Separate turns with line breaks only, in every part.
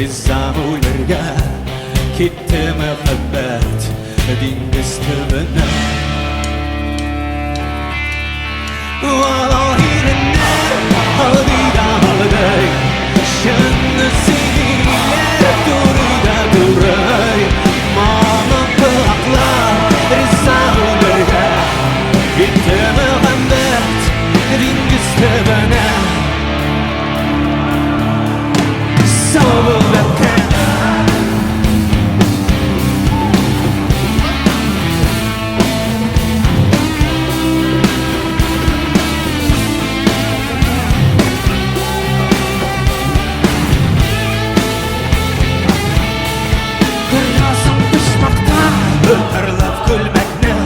Rıza ularga ketdi muhabbat dengiz tubine. Vallahi irennәр aldıyda alday, şanlı seniyle duruyda duray. Mama kulaklar Rıza ularga ketdi muhabbat dengiz tubine. Ötürlüp gülmekne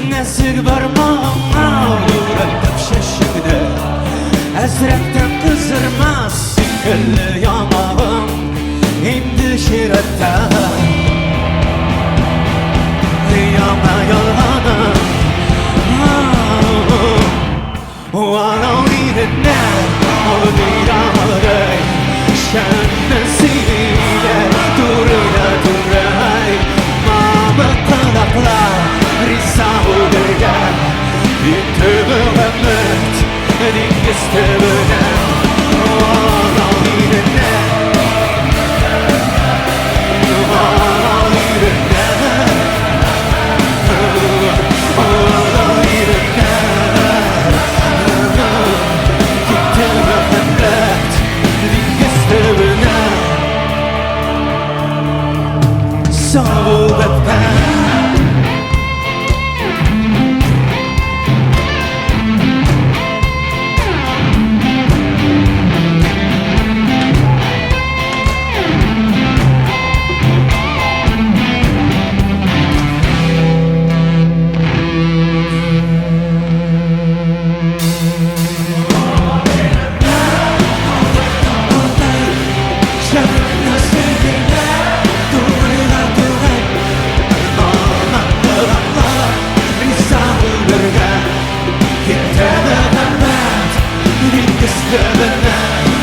nesig barmağına uğratıp şaşırdı. Ezrekten kızırmaz sikilli yanağım indi şirette. Yana yalğanım Vallahi irennәр aldıyda alday, şanlı seniyle duruyda duray. Rıza ularga ketdi muhabbat dengiz tubine. Vallahi irennәр Vallahi irennәr Vallahi irennәr ketdi muhabbat dengiz tubine. Sağ ol öpken Rıza ularga ketdi muhabbat dengiz tubine.